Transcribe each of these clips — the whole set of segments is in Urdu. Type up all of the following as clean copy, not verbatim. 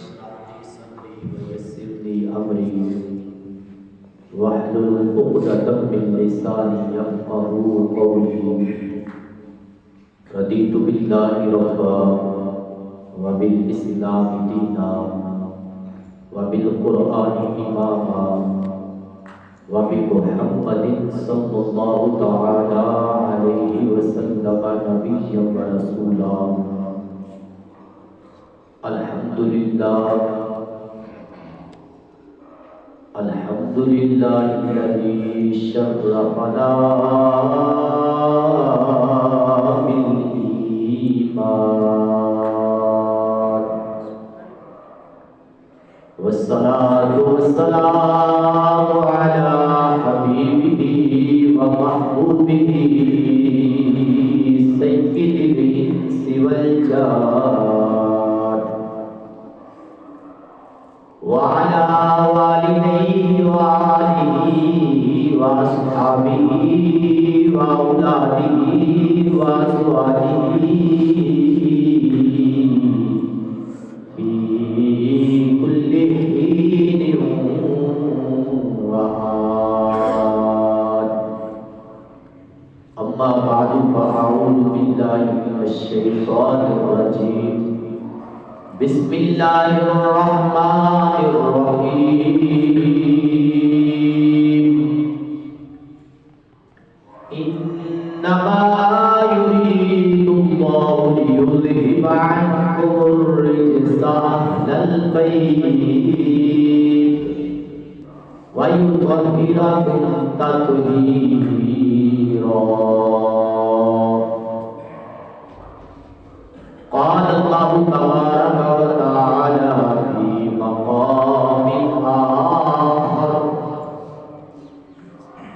اشرح لي صدري ويسر لي أمري واحلل عقدة من لساني يفقهوا قولي رضيت بالله ربا وبالإسلام دينا وبالقرآن إماما وبمحمد صلى الله تعالى عليه وسلم نبيا ورسولا الحمد لله الذي شرفنا بالإيمان والصلاة والسلام على حبيبه ومحبوبه سيد الإنس والجان وعلى والديه وآله وأصحابه وأولاده وأزواجه في كل حين وآن أما بعد فأعوذ بالله من الشيطان الرجيم بسم الله الرحمن الرحيم إنما يريد الله ليذهب عنكم الرجس أهل البيت ويطهركم تطهيرا قال الله تبارك وتعالى في مقام آخر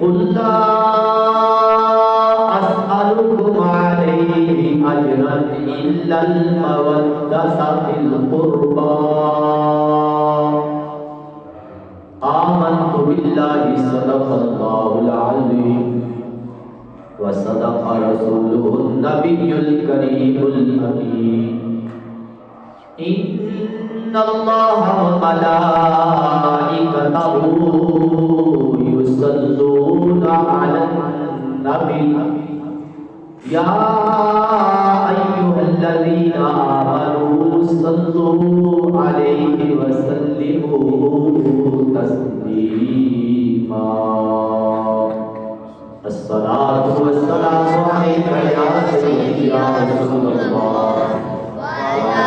قل لا أسألكم عليه أجرا إلا المودة في القربى آمنت بالله صدق الله العظيم وصدق رسوله النبي الكريم الأمين إن الله وملائكته يصلون على النبي يا أيها الذين آمنوا صلوا عليه وسلموا تسليما الصلاة والسلام عليك يا سيدي يا رسول الله وعلى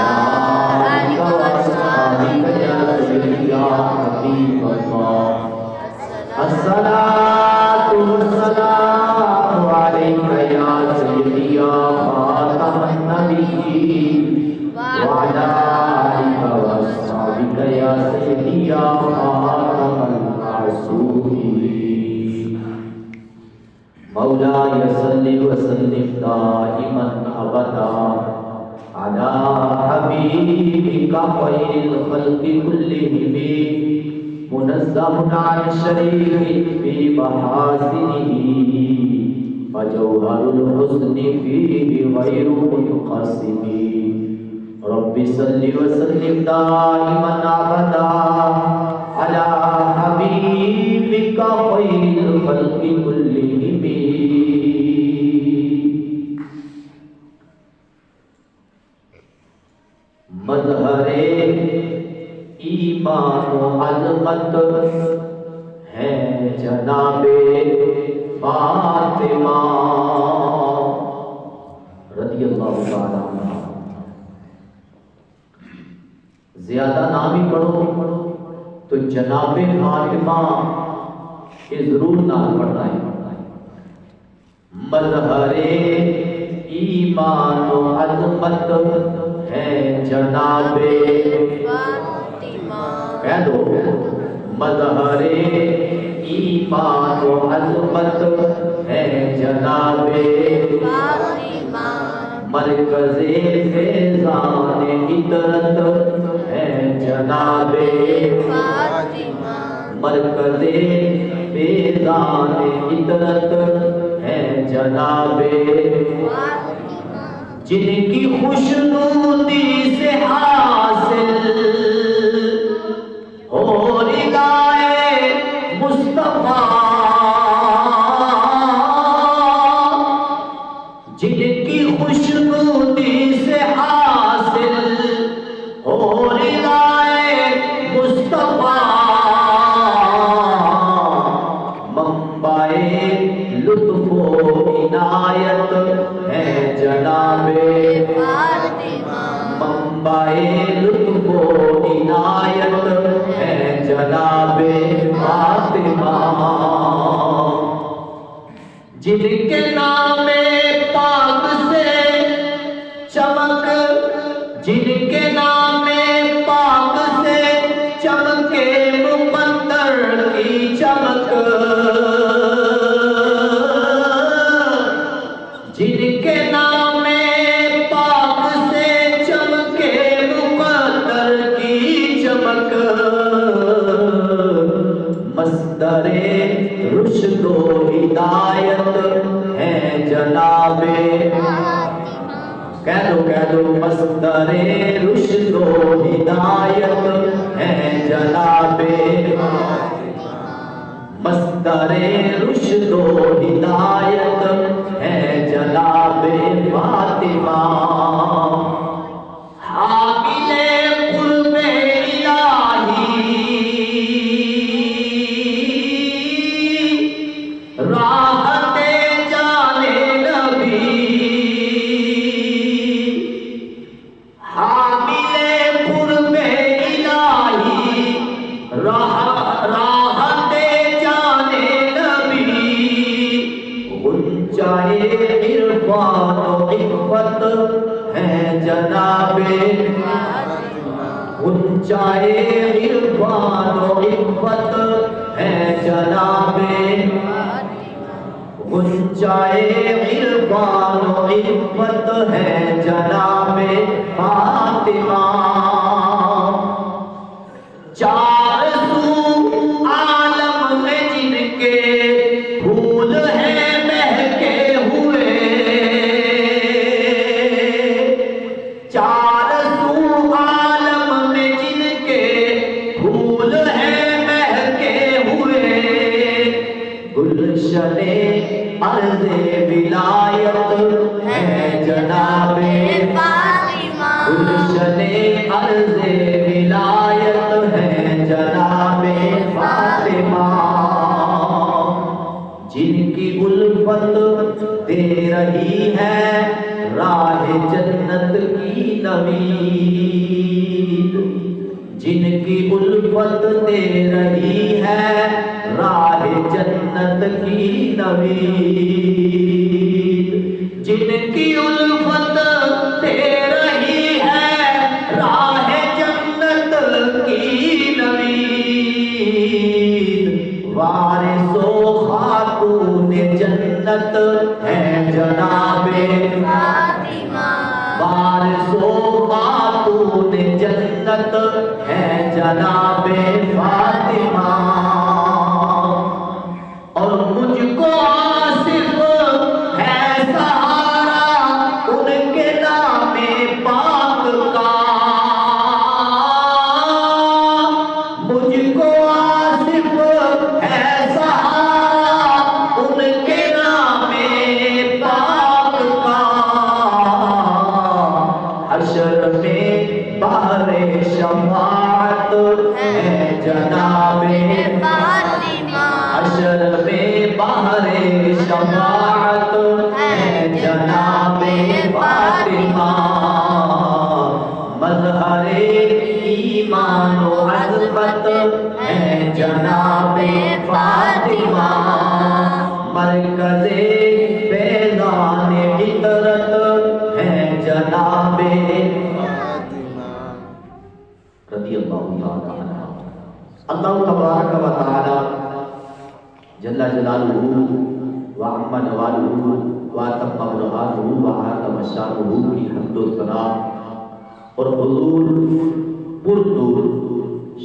آلك وأصحابك يا سيدي يا حبيب الله الصلاة والسلام عليك يا سيدي يا خاتم النبيين وعلى آلك وأصحابك يا سيدي يا خاتم المعصومين مولاي صل وسلم دائما ابدا على حبيبك خير الخلق كلهم منزه عن شريك في محاسنه فجوهر الحسن فيه غير منقسم رب صل وسلم دائما ابدا على حبيبك خير الخلق كلهم مظہر ایمان و عظمت ہے جناب فاطمہ رضی اللہ تعالیٰ عنہ زیادہ نام ہی پڑھو تو جناب فاطمہ یہ ضرور نام پڑھنا ہے مظہر ایمان و عظمت ہے جناب فاطمہ کہہ دو مظہر ایمان و عظمت ہے جناب فاطمہ مرکز فیضان عطرت ہے جناب فاطمہ مرکز فیضان عطرت ہے جناب جن کی خوشنودی سے حاصل منبع لطف و عنایت ہے جناب فاطمہ، جن کے نام پاک سے چمک، جن کے نام پاک سے چمکے مقدر کی چمک، جن کے نام پاک سے چمکے مقدر کی چمک، مصدر رشد و ہدایت ہے جناب، کہہ دو مصدر رشد و ہدایت ہے جناب، مصدر رشد و ہدایت ہے جناب فاطمہ، حامل قرب الہی راحت جان نبی، حامل قرب الہی راحت جان نبی، غنچۂ عرفان و عفت ہے جناب، غنچۂ عرفان و عفت ہے جناب، غنچۂ عرفان و عفت ہے جناب فاطمہ، چار سو عالم میں جن کے پھول ہیں مہکے ہوئے، چار سو عالم میں جن کے پھول ہیں مہکے ہوئے، گلشن عرض ولایت ہے جناب فاطمہ، گلشن عرض ولایت ہے جناب فاطمہ، جن کی الفت دے رہی ہے راہ جنت کی نوید، جن کی الفت دے رہی ہے راہ جنت کی نوید، جن کی الفت دے رہی ہے راہ جنت کی نوید، وارث و خاتون جنت ہے جناب فاطمہ، وارث و خاتون جنت ہے جناب فاطمہ، اور مجھ کو آصف ہے سہارا ان کے نام پاک کا، مجھ کو آصف ہے سہارا ان کے نام پاک کا، حشر میں بہر شفاعت ہے جناب فاطمہ، حشر میں بہر شفاعت ہے جناب فاطمہ، مظہر ایمان و عظمت ہے جناب فاطمہ، مرکز فیضان فطرت ہے جناب رضی اللہ تعالی عنہ۔ اللہ تبارک و تعالی جل جلالہ وعم نوالہ واتم برہاتہ وعاتم شانہ کی حمد و ثنا اور حضور پرنور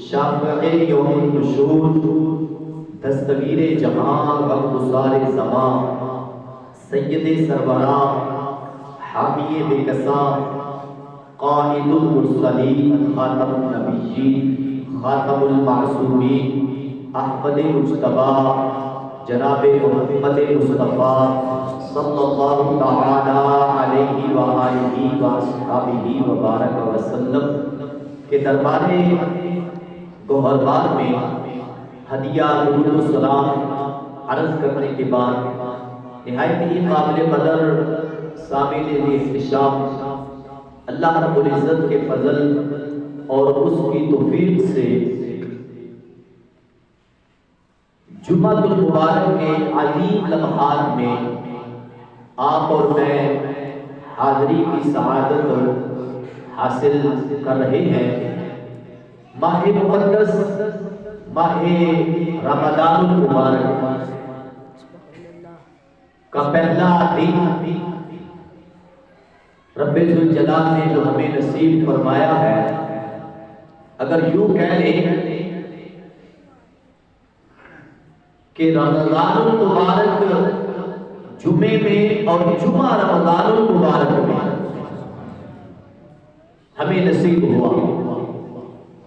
شافع یوم النشور دستگیر جہاں غمگسار زمان سید سربراہ حامی بے کساں قائد المرسلین خاتم النبیین خاتم المعصومین احمد مجتبی جناب محمد مصطفیٰ صلی اللہ تعالی علیہ وآلہ وآصحابہ وبارک وسلم کے دربار گوہربار میں ہدیہ درود و سلام عرض کرنے کے بعد نہایت ہی قابل قدر سامعین احتشام اللہ رب العزت کے فضل اور اس کی توفیق سے جمعہ المبارک کے عظیم لمحات میں آپ اور میں حاضری کی سعادت حاصل کر رہے ہیں۔ ماہ مقدس ماہ رمضان المبارک کا پہلا دن رب ذوالجلال نے جو ہمیں نصیب فرمایا ہے، اگر یوں کہہ لیں کہ رمضان المبارک جمعے میں اور جمعہ رمضان المبارک میں ہمیں نصیب ہوا،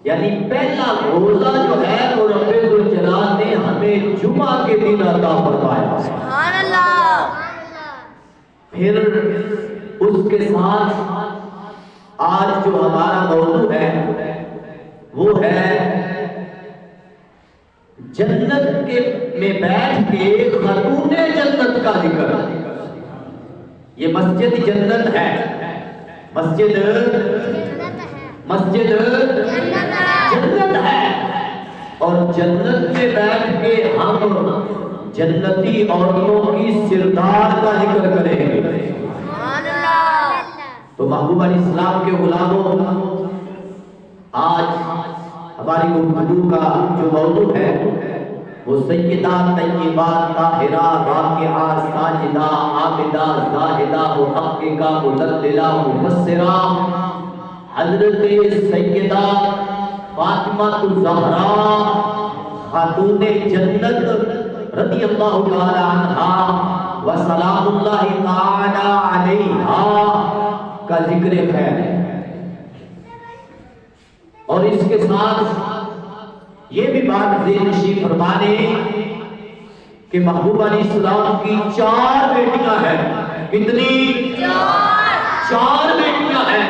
یعنی پہلا روزہ جو ہے وہ رب ذوالجلال نے ہمیں جمعہ کے دن عطا فرمایا۔ سبحان اللہ۔ پھر اس کے ساتھ آج جو ہمارا موضوع ہے وہ ہے جنت کے میں بیٹھ کے خاتون جنت کا ذکر۔ یہ مسجد جنت ہے، مسجد جنت ہے، اور جنت میں بیٹھ کے ہم جنتی عورتوں کی سردار کا ذکر کریں گے۔ تو محبوب علیہ السلام کے غلاموں، آج ہماری گفتگو کا جو موضوع ہے وہ سیدہ طیبہ طاہرہ راکعہ ساجدہ عابدہ زاہدہ محققہ مدللہ مفسرہ حضرت سیدہ فاطمہ الزہرا خاتون جنت رضی اللہ تعالی عنہا و سلام اللہ تعالی علیہا کا ذکر خیر ہے، اور اس کے ساتھ یہ بھی بات ذہن نشین فرمانے کہ محبوب علیہ السلام کی 4 بیٹیاں ہیں۔ کتنی؟ 4 بیٹیاں ہیں،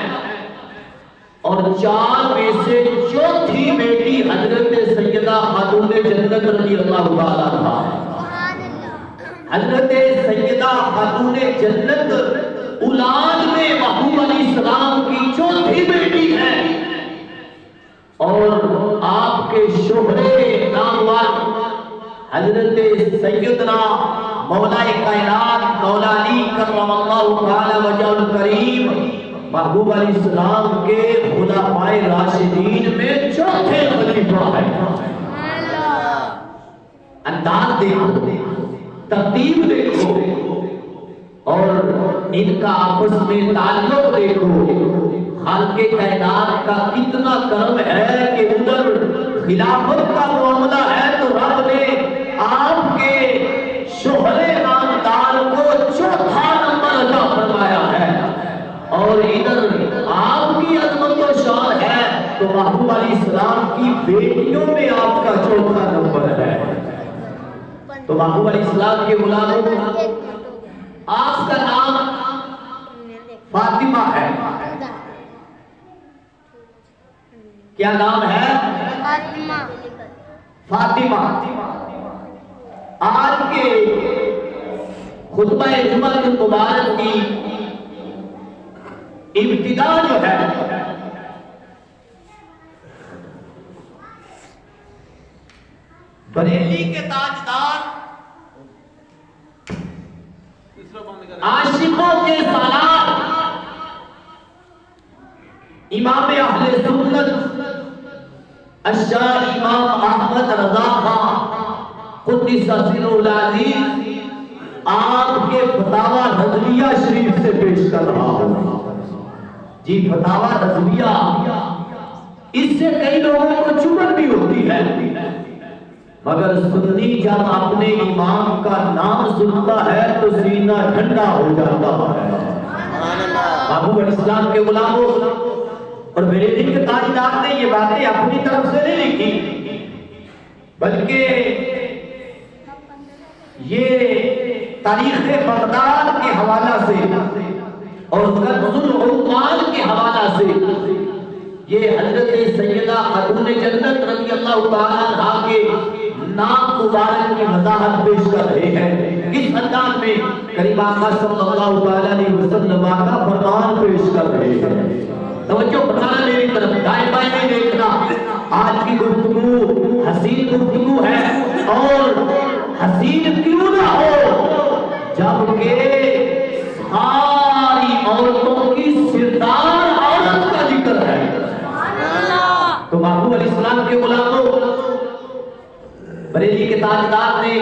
اور 4 میں سے چوتھی بیٹی حضرت سیدہ خاتون جنت رضی اللہ تعالیٰ عنہا۔ حضرت سیدہ خاتون جنت اولاد میں محبوب علیہ السلام کی چوتھی بیٹی ہے، اور آپ کے شوہر نامور حضرت سیدنا مولا کائنات مولا علی کرم اللہ تعالی وجہہ الکریم محبوب علیہ السلام کے خلفائے راشدین میں چوتھے خلیفہ ہیں۔ انداز دیکھو، ترتیب دیکھو، اور ان کا آپس میں تعلق دیکھو۔ خالق کائنات کا کتنا کرم ہے کہ ادھر خلافت کا معاملہ ہے تو رب نے آپ کے شوہر نامدار کو چوتھا نمبر عطا فرمایا ہے، اور ادھر آپ کی عظمت و شان ہے تو محبوب علیہ السلام کی بیٹیوں میں آپ کا چوتھا نمبر ہے۔ تو محبوب علیہ السلام کے غلاموں، آپ کا نام فاطمہ ہے۔ کیا نام ہے؟ فاطمہ۔ آج کے خطبہ جمعہ المبارک کی ابتدا جو ہے بریلی کے تاجدار عاشقوں کے سالار امام اہل سنت الشاہ امام احمد رضا خان قدس سرہ العزیز آپ کے فتاوی رضویہ شریف سے پیش کر رہا ہوں۔ جی فتاوی رضویہ، اس سے کئی لوگوں کو چبھن بھی ہوتی ہے، مگر سنی جب اپنے امام کا نام سنتا ہے تو سینہ ٹھنڈا ہو جاتا ہے۔ محبوب علیہ السلام کے غلاموں، اور میرے دل کے تاجدار نے یہ باتیں اپنی طرف سے نہیں لکھی، بلکہ یہ تاریخ بغداد کے حوالہ سے اور کنز العمال کے حوالہ سے یہ حضرت سیدہ خاتون جنت رضی اللہ تعالیٰ عنہا کے نام مبارک کی وضاحت پیش کر رہے ہیں، کس انداز میں کریم آقا صلی اللہ علیہ وسلم کا فرمان پیش کر رہے ہیں۔ توجہ فرمانا میری طرف، دائیں بائیں نہیں دیکھنا۔ آج کی گفتگو حسین گفتگو ہے، اور حسین کیوں نہ ہو جبکہ ساری عورتوں کی سردار عورت کا ذکر ہے۔ تو محبوب علیہ السلام کے غلاموں، بریلی کے تاجدار نے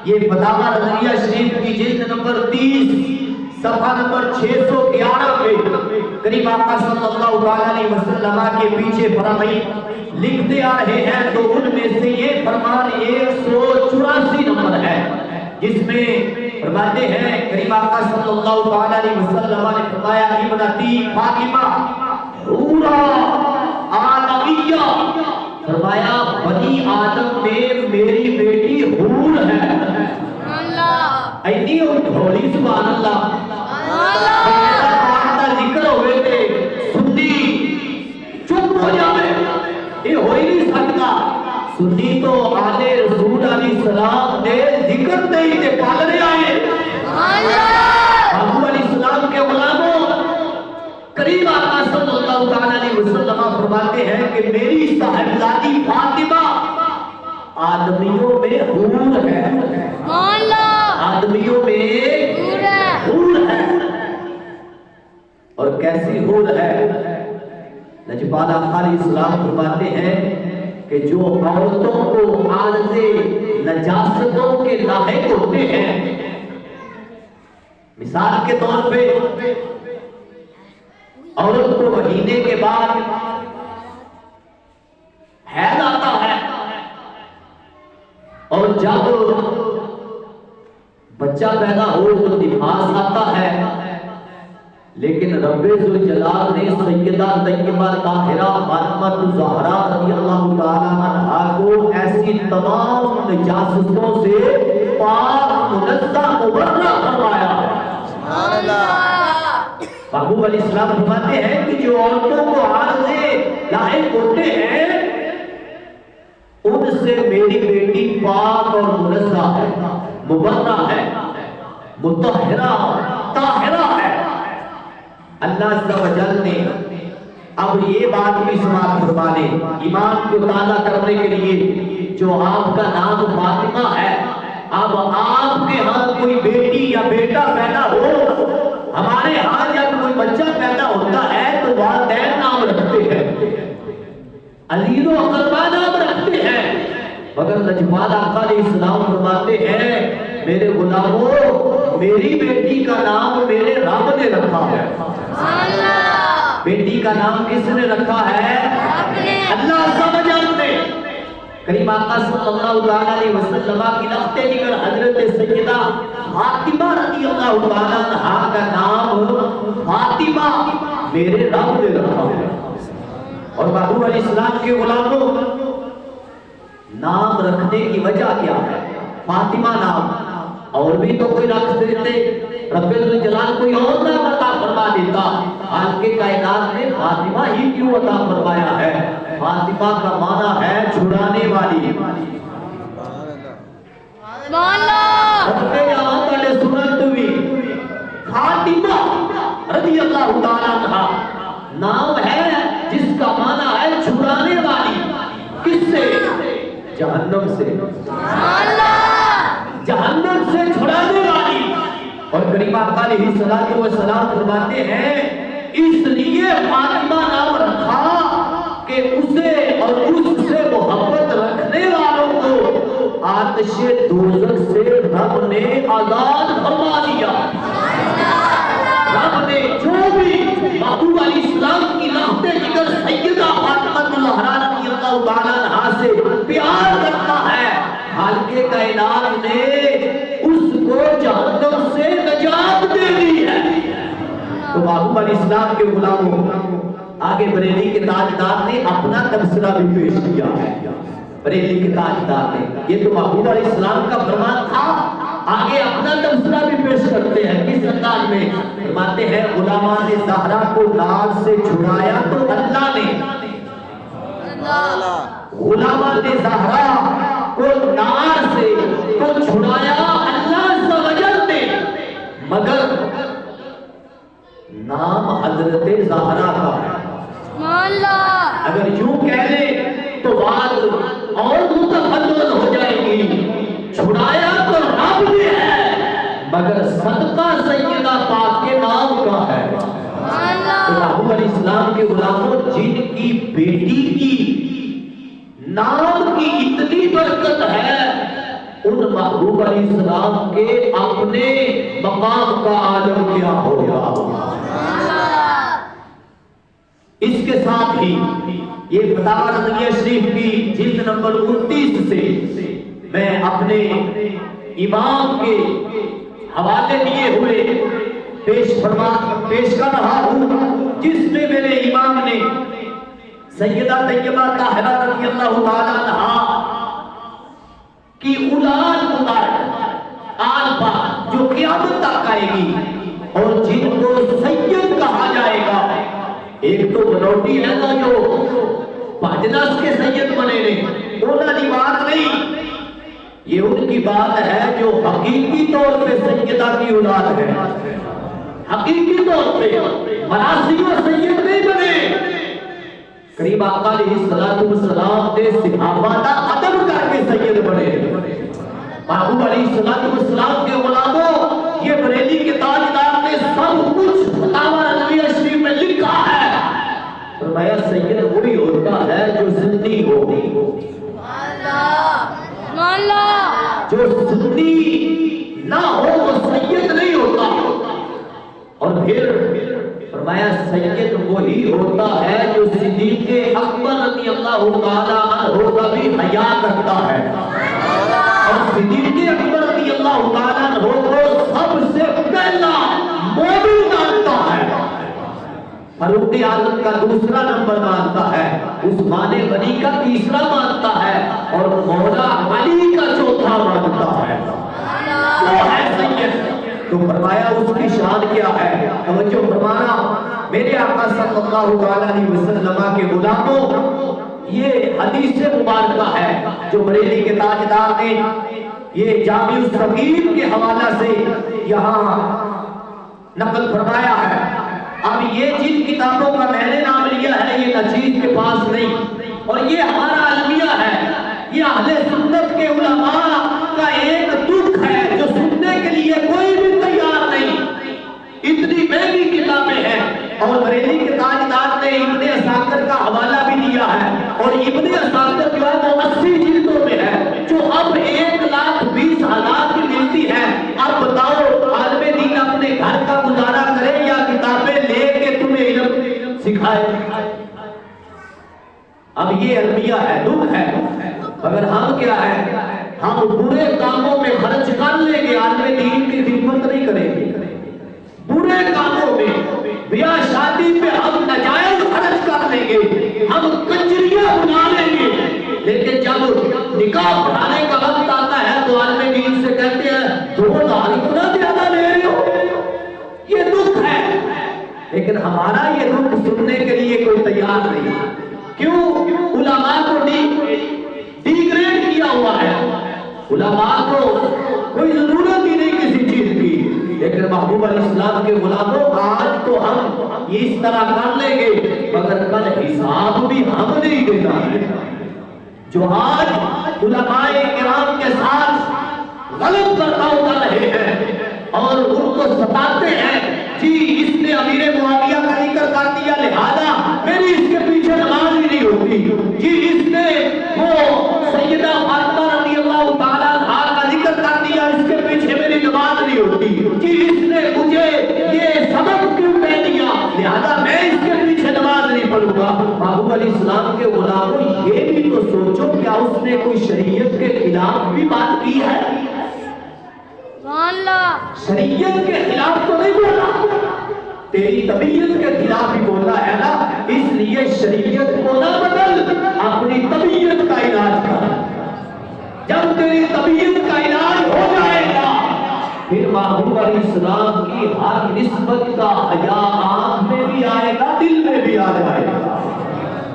یہ فتاوی رضویہ شریف کی جلد نمبر 30 صفحہ نمبر 611 پہ کریم آقا صلی اللہ علیہ وسلم کے پیچھے فرمائیں لکھتے آ رہے ہیں، تو ان میں سے یہ فرمان 184 نمبر ہے، جس میں فرماتے ہیں کریم آقا صلی اللہ علیہ وسلم نے فرمایا ابنتی فاطمہ حورا آدمیہ، فرمایا بنی آدم میں میری بیٹی حور ہے۔ اینی ہولی سبحان اللہ، ذکر ہوئے تھے سنی چپ ہو جائے، یہ ہو ہی نہیں سکتا۔ سنی تو آلے رسول علیہ السلام نے ذکر نہیں تھے پالنے آئے۔ محبوب علیہ السلام کے غلاموں، کریم آقا صلی اللہ علیہ وسلم فرماتے ہیں کہ میری صاحبزادی فاطمہ آدمیوں میں حور ہے، آدمیوں میں حور ہے۔ اور کیسی حور ہے؟ نجبان آقا علیہ السلام فرماتے ہیں کہ جو عورتوں کو عارض نجاستوں کے لاحق ہوتے ہیں، مثال کے طور پہ عورت کو مہینے کے بعد حیض آتا ہے، اور جب بچہ پیدا ہو تو نفاس آتا ہے، لیکن رب ذوالجلال نے سیدہ طیبہ طاہرہ فاطمہ الزہرا رضی اللہ تعالی عنہا کو ایسی تمام نجاستوں سے پاک منزہ مبرہ فرمایا۔ محبوب علیہ السلام فرماتے ہیں کہ جو عورتوں کو عارض لاحق ہوتے ہیں ان سے میری بیٹی پاک اور منزہ ہے، مبرہ ہے، مطہرہ طاہرہ ہے۔ اللہ عز و جل نے اب یہ بات بھی سماعت فرما لے، ایمان کو تازہ کرنے کے لیے، جو آپ کا نام فاطمہ ہے، اب آپ کے ہاں کوئی بیٹی یا بیٹا پیدا ہو، ہمارے ہاں جب کوئی بچہ پیدا ہوتا ہے تو والدین نام رکھتے ہیں، عزیز و اقربا نام رکھتے ہیں، مگر نجبان آقا علیہ السلام فرماتے ہیں میرے غلاموں، میری بیٹی کا نام میرے رب نے رکھا ہے۔ بیٹی کا نام کس نے رکھا ہے؟ اللہ عز و جل نے۔ کریم آقا صلی اللہ علیہ وسلم کی لخت جگر حضرت سیدہ فاطمہ رضی اللہ تعالیٰ عنہا کا نام فاطمہ میرے رب نے رکھا ہے۔ اور محبوب علیہ السلام کے غلاموں، نام رکھنے کی وجہ کیا ہے؟ فاطمہ نام اور بھی تو کوئی رکھ دیتے، رب الجلال کوئی اور نام عطا فرما دیتا، آج کے کائنات میں فاطمہ ہی کیوں عطا فرمایا ہے؟ فاطمہ کا معنی ہے چھڑانے والی۔ فاطمہ رضی اللہ تعالیٰ عنہا نام ہے جس کا معنی ہے چھڑانے والی۔ کس سے؟ جہنم سے، جہنم سے چھڑانے والی۔ اور کریم آقا علیہ السلام فرماتے ہیں اس لیے فاطمہ نام رکھا کہ اسے اور اس سے محبت رکھنے والوں کو آتش دوزخ سے رب نے آزاد فرما دیا۔ رب نے جو بھی محبوب علیہ السلام کی لخت جگر سیدہ فاطمہ الزہرا رضی اللہ تعالیٰ عنہا سے پیار کرتا ہے، خالق کائنات نے اس کو جہنم سے نجات دے دی ہے۔ تو محبوب علیہ السلام کے غلاموں، آگے بریلی کے تاجدار نے اپنا تبصرہ بھی پیش کیا ہے۔ بریلی کے تاجدار نے، یہ تو محبوب علیہ السلام کا فرمان تھا، آگے اپنا تبصرہ بھی پیش کرتے ہیں۔ کس انداز میں؟ فرماتے ہیں غلامان زہرا کو نار سے چھڑایا تو اللہ نے، غلامان زہرا کو نار حضرت زہرا کا ہے۔ اگر یوں کہہ لیں تو بات اور متفضل ہو جائے گی، چھڑایا تو رب نے ہے مگر صدقہ سیدہ پاک کے نام کا ہے۔ محبوب علیہ السلام کے غلاموں، جن کی بیٹی کی نام کی اتنی برکت ہے، ان محبوب علیہ السلام کے اپنے مقام کا عالم کیا ہوگا۔ اس کے ساتھ ہی یہ فتاوی رضویہ شریف کی جلد نمبر 29 سے میں اپنے امام کے حوالے دیے ہوئے پیش کر رہا ہوں، جس میں میرے امام نے سیدہ طیبہ طاہرہ رضی اللہ تعالیٰ عنہا کی اولاد مبارک آل پاک جو قیامت تک آئے گی اور جن کو سید کہا جائے گا، ایک تو بنوٹی ہے نا جو پاجنس کے سید بنے نے، انہوں کی بات نہیں، یہ ان کی بات ہے جو حقیقی طور پہ سیدہ کی اولاد ہے، حقیقی طور پہ مراسی و سید نہیں بنے۔ قریب آقا علیہ السلام نے صحابہ کا ادب کر کے سید بنے۔ محبوب علیہ السلام کے غلاموں، یہ بریلی کے تاجدار نے سب کچھ فتاوی رضویہ شریف میں لکھا ہے۔ فرمایا سید وہی ہوتا ہے جو سنی ہو، جو سنی نہ ہو وہ سید نہیں ہوتا۔ اور پھر فرمایا سید وہی ہوتا ہے جو صدیق اکبر رضی اللہ تعالیٰ عنہ کا بھی حیا کرتا ہے، اور صدیق اکبر رضی اللہ تعالیٰ عنہ کو سب سے پہلا مومن مانتا ہے، فاروق اعظم کا دوسرا نمبر مانتا ہے، عثمان غنی کا تیسرا مانتا ہے، اور مولا علی کا چوتھا مانتا ہے۔ وہ ہے سید۔ تو فرمایا اس کی شان کیا ہے؟ توجہ فرمانا میرے آقا صلی اللہ علیہ وسلم کے غلاموں، یہ حدیث مبارکہ ہے جو بریلی کے تاجدار نے یہ جامع الصغیر کے حوالہ سے یہاں نقل فرمایا ہے۔ اب یہ جن کتابوں کا میں نے نام لیا ہے یہ نچیز کے پاس نہیں، اور یہ ہمارا المیہ ہے، یہ اہل سنت کے علماء کا ایک دکھ ہے جو سننے کے لیے کوئی بھی تیار نہیں۔ اتنی مہنگی کتابیں ہیں، اور بریلی کے تاجدار نے ابن اساکر کا حوالہ بھی دیا ہے، اور ابن اساکر جو ہے وہ 80 جلدوں میں ہے، جو اب 1,20,000 کی ملتی ہے۔ اب بتاؤ عالم دین اپنے گھر کا گزارا کرے یا کتابیں لے کے تمہیں علم سکھائے؟ اب یہ المیہ ہے، دکھ ہے، مگر ہم کیا ہے، ہم برے کاموں میں خرچ کر لیں گے، عالم دین کی خدمت نہیں کریں گے۔ برے کاموں میں، بیاہ شادی پہ ہم ناجائز خرچ کر لیں گے، ہم کنجریاں بنا لیں گے، لیکن جب نکاح پڑھانے کا وقت آتا ہے تو عالم دین سے کہتے ہیں 2,000 اتنا زیادہ لے رہے ہو۔ یہ دکھ ہے، لیکن ہمارا یہ دکھ سننے کے لیے کوئی تیار نہیں۔ کیوں؟ علماء کو ڈیگریڈ کیا ہوا ہے، علماء کو کوئی ضرورت ہی نہیں کسی چیز کی۔ لیکن محبوب علیہ السلام کے غلاموں، آج تو ہم اس طرح کر لیں گے مگر کل حساب بھی ہم نہیں دینا ہے۔ جو آج علماء کرام کے ساتھ غلط برتاؤ کر رہے ہیں اور ان کو ستاتے ہیں، جی اس نے امیر معاویہ کا ذکر کر دیا لہذا میری اس کے پیچھے نماز ہی نہیں ہوتی، جی اس نے وہ سیدہ فاطمہ رضی اللہ تعالیٰ عنہا کا ذکر کر دیا اس کے پیچھے میری نماز نہیں ہوتی، جی اس نے مجھے یہ سبق کیوں کہہ دیا لہذا میں اس کے پیچھے نماز نہیں پڑھوں گا۔ محبوب علیہ السلام کے غلاموں، یہ بھی تو سوچو کیا اس نے کوئی شریعت کے خلاف بھی بات کی ہے؟ شریعت کے خلاف تو نہیں بولا، تیری طبیعت کے خلاف ہی بولا ہے نا، اس لیے شریعت کو نہ بدل، اپنی طبیعت کا علاج کر۔ جب تیری طبیعت کا علاج ہو جائے گا پھر محبوب علیہ السلام کی ہر نسبت کا حیا آنکھ میں بھی آئے گا، دل میں بھی آ جائے گا۔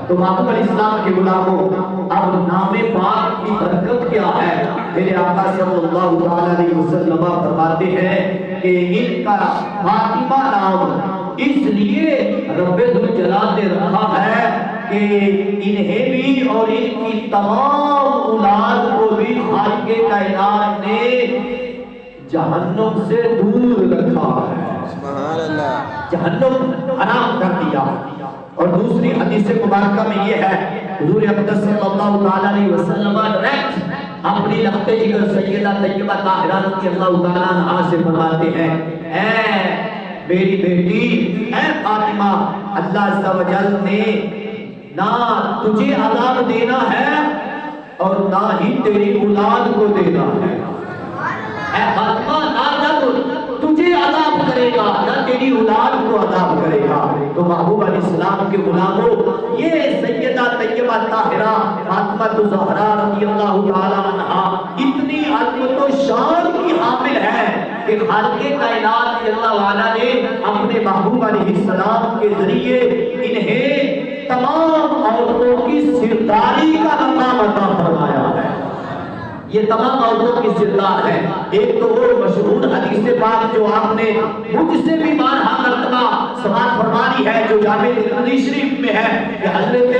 تو محبوب علیہ السلام کے غلاموں، اب نام پاک کی برکت کیا ہے؟ میرے آقا صلی اللہ علیہ وسلم فرماتے ہیں کہ ان کا فاطمہ نام اس لیے رب ذوالجلال نے رکھا ہے کہ انہیں بھی اور ان کی تمام اولاد کو بھی خالق کائنات نے جہنم سے دور رکھا ہے، سبحان اللہ، جہنم حرام کر دیا۔ اور دوسری حدیث مبارکہ میں یہ ہے، حضور اقدس صلی اللہ علیہ وسلم ڈائریکٹ اپنی لخت جگر سیدہ طیبہ طاہرہ رضی اللہ تعالیٰ عنہا سے فرماتے ہیں، اے میری بیٹی، اے فاطمہ، اللہ عز و جل نے نہ تجھے عذاب دینا ہے اور نہ ہی تیری اولاد کو دینا ہے۔ اے فاطمہ، نہ تجھے عذاب کرے گا نہ تیری اولاد کو عذاب کرے گا۔ تو محبوب علیہ السلام کے غلاموں، یہ سیدہ طیبہ طاہرہ فاطمہ الزہرا رضی اللہ تعالی عنہا اتنی عظمت و شان کی حامل ہے کہ خالق کائنات اللہ والا نے اپنے محبوب علیہ السلام کے ذریعے انہیں تمام عورتوں کی سرداری کا مقام عطا فرمایا ہے۔ یہ تمام عورتوں کی سردار ہے۔ ایک تو وہ مشہور حدیث پاک جو آپ نے مجھ سے بھی بارہا مرتبہ سماعت فرمانی ہے، جو جامع ترمذی شریف میں ہے کہ حضرت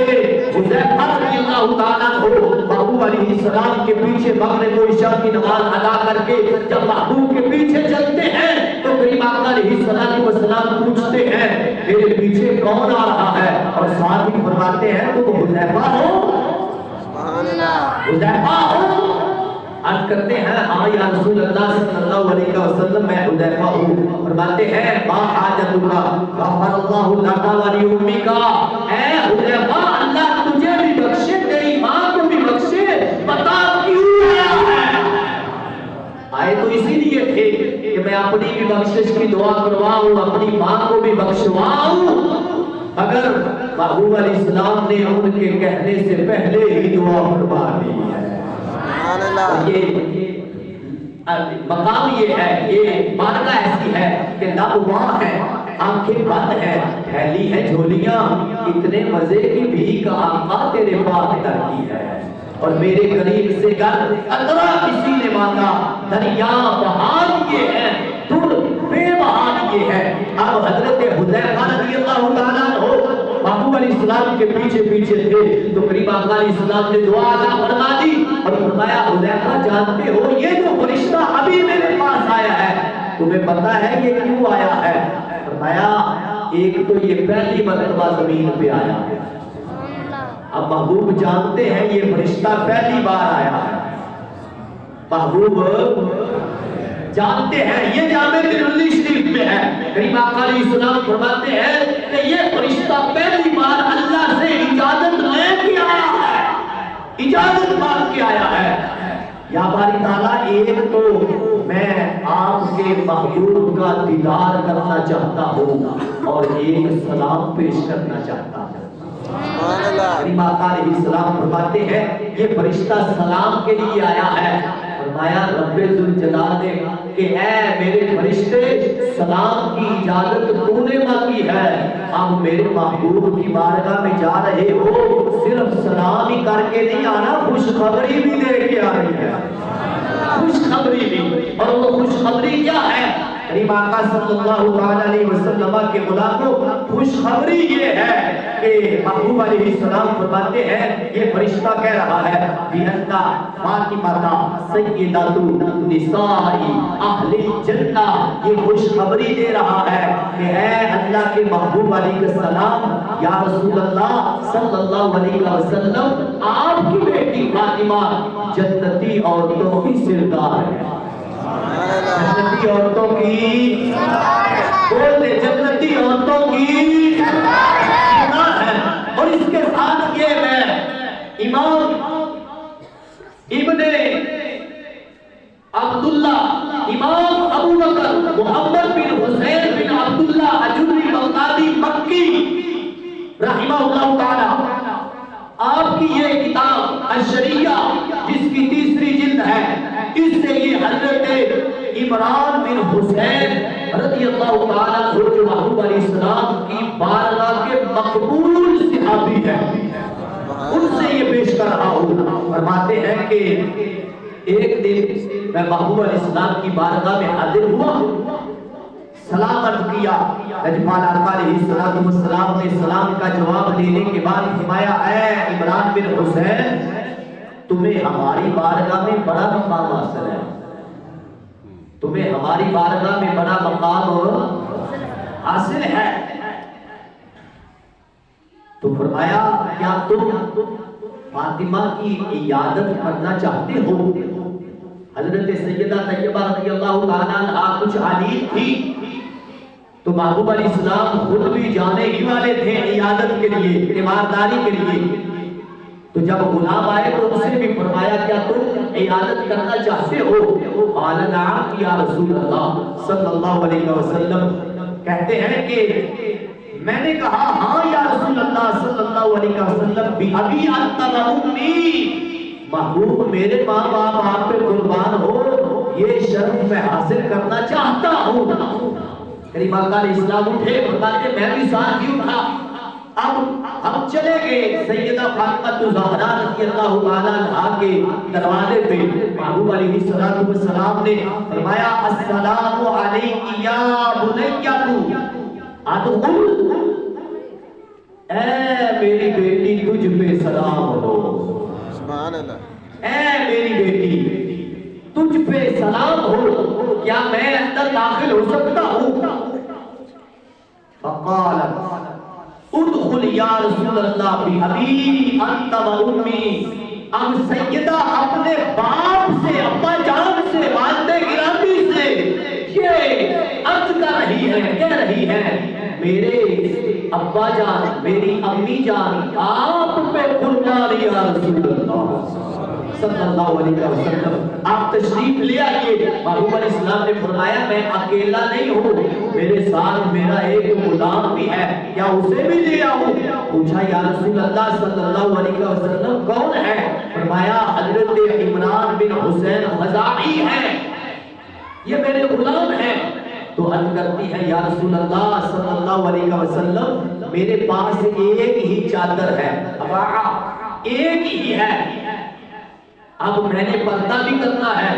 حذیفہ رضی اللہ تعالیٰ عنہ محبوب علیہ السلام کے پیچھے مغرب و عشاء کی نماز ادا کر کے جب محبوب کے پیچھے چلتے ہیں تو کریم آقا علیہ السلام پوچھتے ہیں میرے پیچھے کون آ رہا ہے، اور ساتھ ہی فرماتے ہیں تم حذیفہ ہو؟ سبحان اللہ، حذیفہ ہو؟ عرض کرتے ہیں ہاں یا رسول اللہ صلی اللہ علیہ وسلم، میں حذیفہ ہوں۔ فرماتے ہیں ما حاجتک غفر اللہ لک ولی امک، اے حذیفہ اللہ تجھے بھی بخشے تیری ماں کو بھی بخشے، بتا کیوں آیا ہے؟ آئے تو اسی لیے تھے کہ میں اپنی بھی بخشش کی دعا کرواؤں، اپنی ماں کو بھی بخشواؤں، مگر محبوب علیہ السلام نے ان کے کہنے سے پہلے ہی دعا فرما دی ہے۔ یہ مقام یہ ہے، یہ بارگاہ ایسی ہے کہ لب وہاں ہے، آنکھیں بند ہے، پھیلی ہے جھولیاں، اتنے مزے کی بھیک آقا تیرے پاس کرتی ہے، اور میرے قریب سے گر قطرہ کسی نے مانگا، دریا بہا دیے ہیں، دل بے بہا دیے ہیں۔ اب حضرت حذیفہ رضی اللہ تعالیٰ عنہ محبوب علیہ السلام کے پیچھے پیچھے تھے تو قریب آقا علیہ السلام نے دعا عطا فرما دی اور فرمایا حذیفہ جانتے ہو یہ جو فرشتہ ابھی میرے پاس آیا ہے تمہیں پتہ ہے یہ کیوں آیا ہے؟ فرمایا ایک تو یہ پہلی مرتبہ زمین پہ آیا ہے، اب محبوب جانتے ہیں یہ فرشتہ پہلی بار آیا ہے، محبوب جانتے ہیں، یہ جامع ترمذی شریف میں ہے، کریم آقا علیہ السلام فرماتے ہیں کہ یہ فرشتہ پہلی بار اللہ سے اجازت لے کے آیا ہے، اجازت مانگ کے آیا ہے، یا باری تعالیٰ ایک تو میں آپ کے محبوب کا دیدار کرنا چاہتا ہوں اور ایک سلام پیش کرنا چاہتا ہوں۔ کریم آقا علیہ السلام فرماتے ہیں یہ فرشتہ سلام کے لیے آیا ہے، فرمایا رب ذوالجلال نے کہ اے میرے فرشتے سلام کی اجازت تو نے مانگی ہے، اب میرے محبوب کی بارگاہ میں جا رہے ہو صرف سلام ہی کر کے نہیں آنا، خوشخبری بھی دے کے آ رہی ہے، خوشخبری بھی، اور وہ خوشخبری کیا ہے؟ کریم آقا صلی اللہ علیہ وسلم کے غلاموں خوشخبری یہ ہے کہ محبوب علیہ السلام فرماتے ہیں یہ فرشتہ کہہ رہا ہے بِأَنَّ فاطمہ سیدۃ نساء اہل الجنہ، یہ خوشخبری دے رہا ہے کہ اے اللہ کے محبوب علیہ السلام یا رسول اللہ صلی اللہ علیہ وسلم آپ کی بیٹی فاطمہ جنتی عورتوں کی سردار ہے، جنتی عورتوں کی بولتے جنتی عورتوں کی سردار ہے۔ اور اس کے ساتھ یہ میں امام ابن عبداللہ امام ابو بکر محمد بن حسین بن عبداللہ اجوری بغدادی مکی رحمہ اللہ تعالی آپ کی یہ کتاب الشریعہ جس کی تیسری جلد ہے، اس سے یہ حضرت عمران بن حسین رضی اللہ تعالیٰ عنہ جو محبوب علیہ السلام کی بارگاہ کے مقبول صحابی ہیں ان سے یہ پیش کر رہا ہوں۔ فرماتے ہیں کہ ایک دن میں محبوب علیہ السلام کی بارگاہ میں حاضر ہوا، سلام عرض کیا۔ لجپال آقا علیہ السلام نے سلام کا جواب دینے کے بعد فرمایا اے عمران بن حسین تمہیں ہماری بارگاہ میں بڑا مقام حاصل ہے، تمہیں ہماری بارگاہ میں بڑا مقام حاصل ہے۔ تو فرمایا کیا تم فاطمہ کی عیادت کرنا چاہتے ہو؟ حضرت سیدہ طیبہ رضی اللہ تعالیٰ عنہا کچھ علیل تھی تو محبوب علیہ السلام خود بھی جانے ہی والے تھے عیادت کے لیے، تیمارداری کے لیے۔ تو جب غلام آئے تو اسے بھی فرمایا کیا تم عیادت کرنا چاہتے ہو؟ قال نعم یا رسول اللہ صلی اللہ علیہ وسلم، کہتے ہیں کہ میں نے کہا ہاں یا رسول اللہ صلی اللہ علیہ وسلم، بھی ابھی انت و امی، محبوب میرے ماں باپ آپ پہ قربان ہو، یہ شرف میں حاصل کرنا چاہتا ہوں۔ کریم آقا علیہ السلام اٹھے، فرماتے میں بھی ساتھ ہی اٹھا۔ اب ہم چلے گئے سیدہ فاطمہ الزہرا رضی اللہ تعالیٰ عنہا کے دروازے پہ۔ محبوب علیہ السلام نے فرمایا السلام علیک یا بنیہ ادخل، اے میری بیٹی تجھ پہ سلام ہو، سبحان اللہ، اے میری بیٹی تجھ پہ سلام ہو، کیا میں اندر داخل ہو سکتا ہوں؟ فقالت ادخل یا رسول اللہ بی ابی انت و امی۔ اب سیدہ اپنے باپ سے، ابا جان سے، والدہ گرامی سے یہ عرض کر رہی ہے، کہہ رہی ہے میرے ابا جان، میری امی جان آپ پہ قربان یا رسول اللہ صلی اللہ علیہ وسلم، آپ تشریف لے آئیے۔ محبوب علیہ السلام نے فرمایا میں اکیلا نہیں ہوں، میرے ساتھ میرا ایک غلام بھی ہے، کیا اسے بھی لے آؤں؟ پوچھا یا رسول اللہ صلی اللہ علیہ وسلم کون ہے؟ فرمایا حضرت عمران بن حسین خزاعی ہے، یہ میرے غلام ہیں۔ تو عرض کرتی ہے یا رسول اللہ صلی اللہ علیہ وسلم میرے پاس ایک ہی چادر ہے، اباعہ ایک ہی ہے، اب میں نے پردہ بھی کرنا ہے۔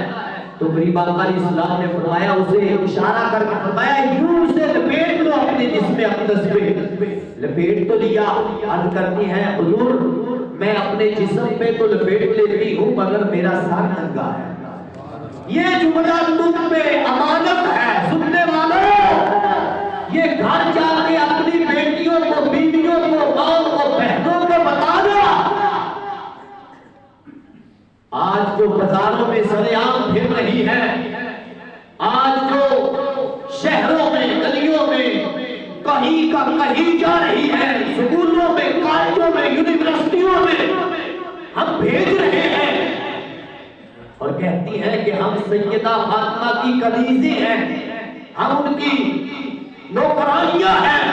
تو قریب آقا علیہ السلام نے فرمایا، اسے اشارہ کر کے فرمایا یوں اسے لپیٹ لو اپنے جسم اقدس پہ۔ لپیٹ تو لیا، عرض کرتی ہے حضور میں اپنے جسم پہ تو لپیٹ لیتی ہوں مگر میرا سر ننگا ہے۔ یہ جملہ تم پہ امانت ہے سننے والوں، یہ گھر جا کے اپنی بیٹیوں کو، بیویوں کو، ماں کو، بہنوں کو بتانا۔ آج جو بازاروں میں سریعام پھر رہی ہے، آج جو شہروں میں، گلیوں میں کہیں کا کہیں جا رہی ہے، سکولوں میں، کالجوں میں، یونیورسٹیوں میں ہم بھیج رہے ہیں اور کہتی ہیں کہ ہم سیدہ فاطمہ کی کنیزیں ہیں، ہم ان کی نوکرانیاں ہیں۔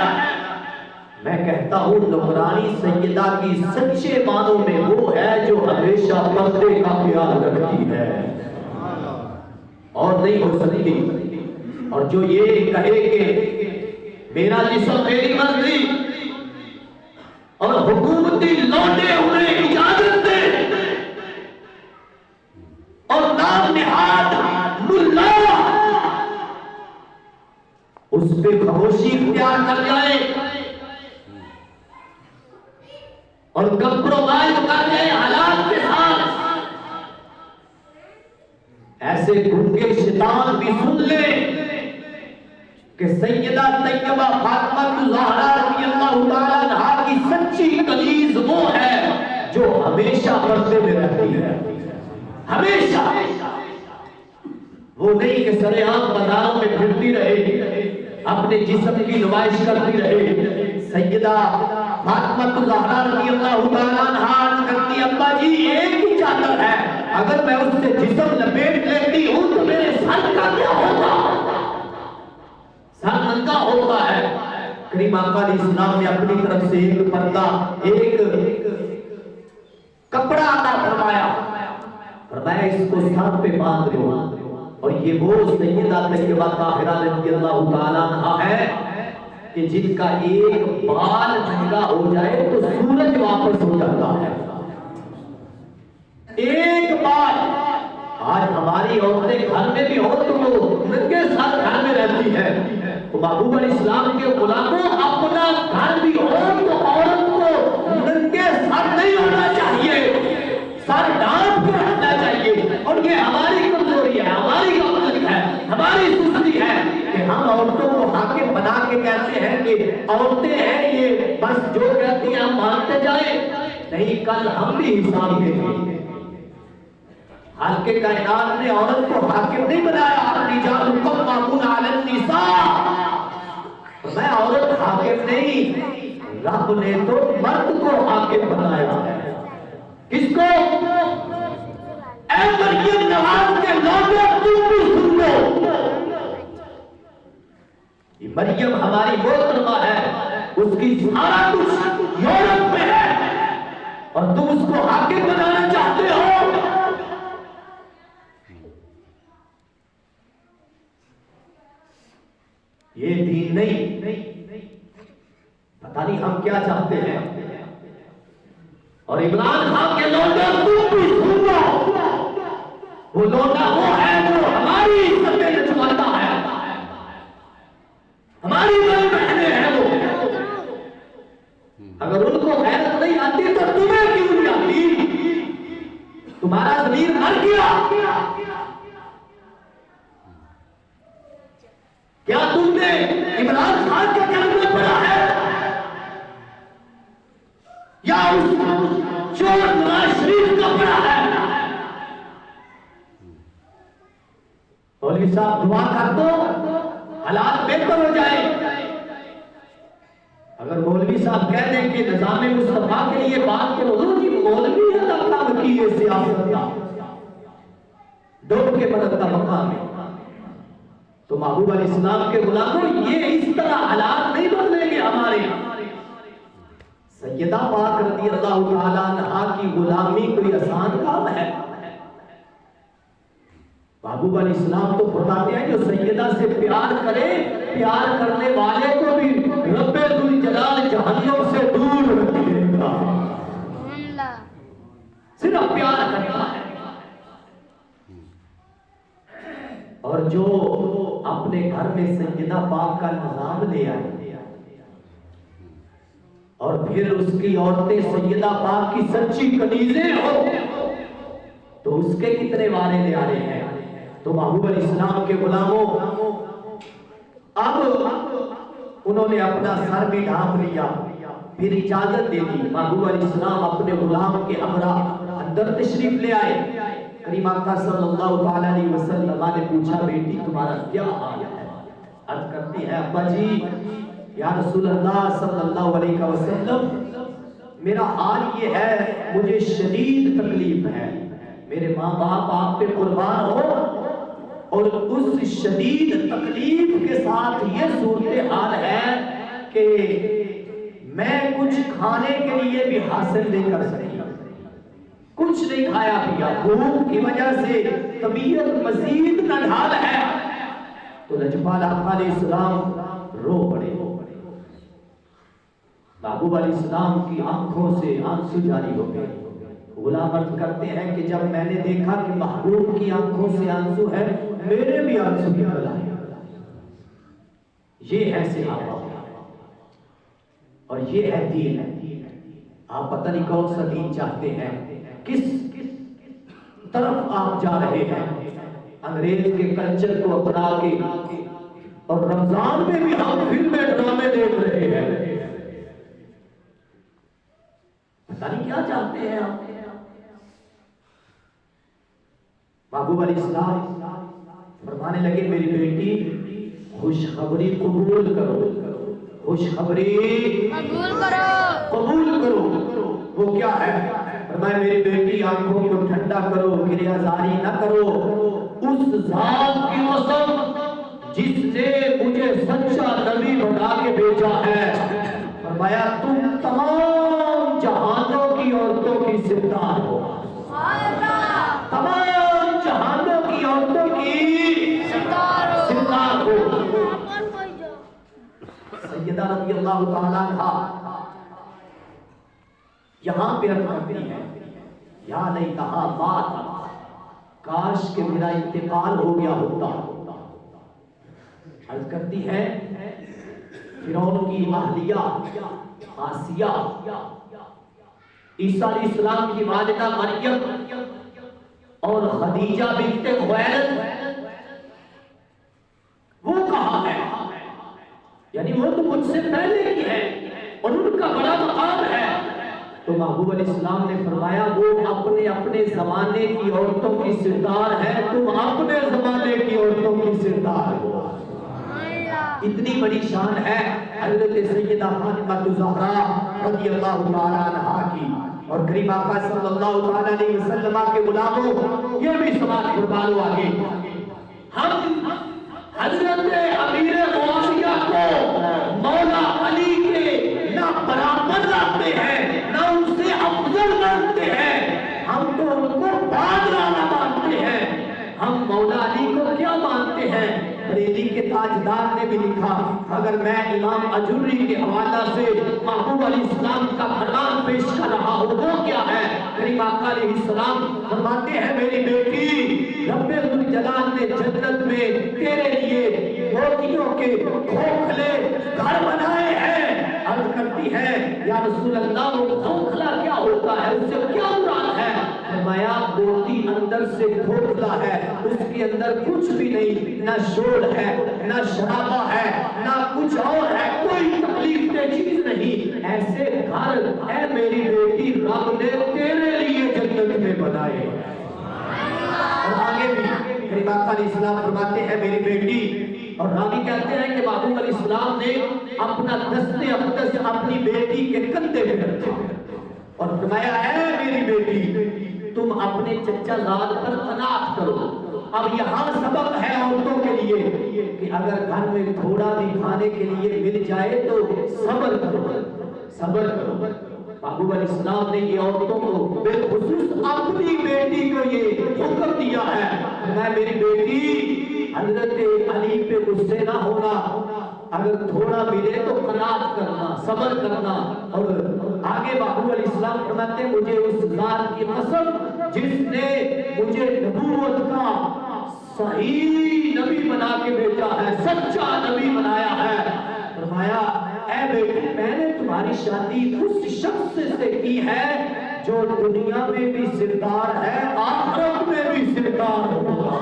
میں کہتا ہوں نوکرانی سیدہ کی سچے معنوں میں وہ ہے جو ہمیشہ پردے کا خیال رکھتی ہے اور نہیں ہو سکتی، اور جو یہ کہے کہ میرا جسم میری مرضی اور حکومتی لوٹے انہیں اجازت دے اور نام نہاد ملا اس پہ خاموشی اختیار کر جائے اور کمپرومائز کر جائے حالات کے ساتھ، ایسے گھنگے شیطان بھی سن لے کہ سیدہ طیبہ فاطمہ الزہرا رضی اللہ تعالیٰ عنہا کی سچی کنیز وہ ہے جو ہمیشہ پردے میں رہتی ہے، ہمیشہ، وہ نہیں کہ سر عام بازاروں میں پھرتی رہے، اپنے جسم کی نمائش کرتی رہے۔ سیدہ فاطمہ الزہرا رضی اللہ تعالیٰ عنہا عرض کرتی ابا جی ایک ہی چادر ہے، اگر میں اس سے جسم لپیٹ لیتی ہوں تو میرے سر کا کیا ہوگا؟ سر ننگا ہوتا ہے۔ کریم آقا علیہ السلام نے اپنی طرف سے ایک پردہ، ایک کپڑا عطا فرمایا، فرمایا اس کو سر پہ باندھ لو، اور یہ وہ سیدہ طیبہ طاہرہ رضی اللہ تعالیٰ عنہا ہے کہ جن کا ایک بال ننگا ہو جائے تو سورج واپس ہو جاتا ہے، ایک بال۔ آج ہماری عورتیں گھر میں بھی ہو تو وہ ننگے سر گھر میں رہتی ہے، تو محبوب علیہ السلام کے غلاموں اپنا گھر بھی ہو تو عورت کو ننگے سر نہیں ہونا چاہیے، سر ڈانپ کے رکھنا چاہیے. اور یہ ہماری کمزوری ہے، ہماری غفلت ہے، ہماری سستی ہے کہ ہم عورتوں کو حاکم بنا کے کہتے ہیں کہ عورتیں ہیں یہ بس جو کہتی ہیں ہم مانتے جائیں. نہیں، کل ہم بھی حساب دیں گے. حالانکہ کائنات نے عورت کو حاکم نہیں بنایا، الرجال قوامون علی النساء. میں عورت حاکم نہیں، رب نے تو مرد کو حاکم بنایا ہے. کس کو؟ اے مریم نواز کے لوگوں تم بھی سن لو. یہ مریم ہماری محترمہ ہے، اس کی سارا کچھ یورپ میں ہے اور تم اس کو حاکم بنانا چاہتے ہو. یہ دین نہیں. پتہ نہیں ہم کیا چاہتے ہیں. اور عمران خان کے لوگوں تم بھی سن لو. وہ لوٹا وہ ہے جو ہماری عزتیں نچواتا ہے، ہماری بڑی بہنیں ہیں. وہ اگر ان کو غیرت نہیں آتی تو تمہیں کیوں نہیں آتی؟ تمہارا ضمیر مر گیا کیا؟ تم نے عمران خان کا کلمہ پڑھا ہے یا اس چور نواز شریف کا پڑھا ہے؟ مولوی صاحب دعا کر دو حالات بہتر ہو جائے. اگر مولوی صاحب کہہ دیں کہ نظام مصطفیٰ کے لیے بات کرو، جی مولوی ہے اپنا وکیل سیاست کا، ڈوب کے مدد کا مقام ہے. تو محبوب علیہ السلام کے غلاموں یہ اس طرح حالات نہیں بدلیں گے ہمارے. سیدہ پاک رضی اللہ تعالیٰ عنہا کی غلامی کوئی آسان کام ہے؟ محبوب علیہ السلام تو فرماتے ہیں جو سیدہ سے پیار کرے، پیار کرنے والے کو بھی رب ذوالجلال جہنم سے دور رکھے گا. صرف پیار کرنا ہے. اور جو اپنے گھر میں سیدہ پاک کا نظام لے آئے اور پھر اس کی عورتیں سیدہ پاک کی سچی کنیزیں ہو تو اس کے کتنے وارے لے آ رہے ہیں. تو محبوب علیہ السلام کے غلاموں اب انہوں نے اپنا سر بھی ڈھانپ لیا، پھر اجازت دے دی. محبوب علیہ السلام اپنے غلام کے ہمراہ اندر تشریف لے آئے. کریم آقا صلی اللہ علیہ وسلم نے پوچھا بیٹی تمہارا کیا حال ہے؟ عرض کرتی ہے ابا جی یا رسول اللہ صلی اللہ علیہ وسلم میرا حال یہ ہے مجھے شدید تکلیف ہے، میرے ماں باپ آپ پہ قربان ہو اور اس شدید تکلیف کے ساتھ یہ صورتحال ہے کہ میں کچھ کھانے کے لیے بھی حاصل نہیں کر سکی، کچھ نہیں کھایا پیا، بھوک کی وجہ سے طبیعت مزید نڈھال ہے. تو لجپال آقا علیہ السلام رو پڑے. محبوب علیہ السلام کی آنکھوں سے آنسو جاری ہو گئے. غلام عرض کرتے ہیں کہ جب میں نے دیکھا کہ محبوب کی آنکھوں سے آنسو ہے میرے بھی آنسو نکل آئے. یہ ہے صحابہ اور یہ ہے دین. آپ پتہ نہیں کون سا دین چاہتے ہیں، کس طرف آپ جا رہے ہیں. انگریز کے کلچر کو اپنا کے اور رمضان میں بھی ہم فلمیں ڈرامے دیکھ رہے ہیں. پتہ نہیں کیا چاہتے ہیں آپ. محبوب علیہ السلام فرمانے لگے میری بیٹی خوشخبری قبول کرو، خوشخبری قبول کرو. وہ کیا ہے؟ فرمایا میری بیٹی آنکھوں کو ٹھنڈا کرو، گریہ زاری نہ کرو. اس ذات کی قسم جس نے مجھے سچا نبی بنا کے بھیجا ہے، فرمایا تم تمام جہانوں کی عورتوں کی سردار ہو، تمام جہانوں کی عورتوں کی سردار ہو. سیدہ رضی اللہ تعالیٰ عنہا یہاں پہ کرتی ہے یا نہیں کہا بات کاش کہ میرا انتقال ہو گیا ہوتا. عرض کرتی ہے فرعون کی اہلیہ آسیہ، عیسیٰ علیہ السلام کی والدہ مریم اور خدیجہ بنت خویلد، وہ کہاں ہے؟ یعنی وہ تو مجھ سے پہلے کی ہے اور ان کا بڑا مقام ہے۔ تو محبوب علیہ السلام نے فرمایا وہ اپنے اپنے زمانے کی عورتوں کی سردار ہے، تم اپنے زمانے کی عورتوں کی سردار ہو۔ اتنی بڑی شان ہے حضرت سیدہ فاطمہ الزہرا رضی اللہ تعالی عنہا کی۔ اور کریم آقا صلی اللہ تعالی علیہ وسلم کے غلاموں، یہ بھی سماعت فرما لو آگے، ہم حضرت امیر معاویہ کو مولا علی کے نہ برابر لاتے ہیں نہ ان سے افضل مانتے ہیں، ہم تو ان کو بادرانہ مانتے ہیں۔ ہم مولا علی کو کیا مانتے ہیں؟ بریلی کے تاجدار نے بھی لکھا، اگر میں امام اجوری کے حوالہ سے محبوب علیہ السلام کا فرمان پیش کر رہا ہوں وہ کیا ہے؟ کریم آقا علیہ السلام فرماتے ہیں میری بیٹی، رب ذوالجلال نے جنت میں تیرے لیے موتیوں کے کھوکھلے گھر بنائے ہیں۔ عرض کرتی ہے یا رسول اللہ وہ کھوکھلا کیا ہوتا ہے، اس سے کیا مراد ہے؟ فرمایا موتی اندر سے کھوکھلا ہے، اس کے اندر کچھ بھی نہیں، نہ شور ہے نہ شرابہ ہے نہ کچھ اور ہے، کوئی تکلیف دہ چیز نہیں۔ ایسے گھر اے میری بیٹی رب نے تیرے لیے جنت میں بنائے۔ اور آگے بھی کریم آقا علیہ السلام فرماتے ہیں میری بیٹی، اور راوی کہتے ہیں کہ محبوب علیہ السلام نے اپنا دست اقدس اپنی بیٹی کے کندھے پہ رکھا اور فرمایا اے میری بیٹی تم اپنے چچا زاد پر قناعت کرو۔ اب یہاں سبق ہے عورتوں کے لیے کہ اگر گھر میں تھوڑا بھی کھانے کے لیے مل جائے تو صبر کرو، صبر کرو۔ محبوب علیہ السلام نے یہ عورتوں کو بالخصوص اپنی بیٹی کو یہ حکم دیا ہے، میں میری بیٹی حضرت علی پہ غصے نہ ہونا، اگر تھوڑا ملے تو قناعت کرنا، صبر کرنا۔ اور آگے محبوب علیہ السلام فرماتے ہیں مجھے اس ذات کی قسم جس نے مجھے نبوت کا صحیح نبی بنا کے بھیجا ہے، سچا نبی بنایا ہے، فرمایا اے بیٹی میں نے تمہاری شادی اس شخص سے کی ہے جو دنیا میں بھی سردار ہے آخرت میں بھی سردار ہوگا۔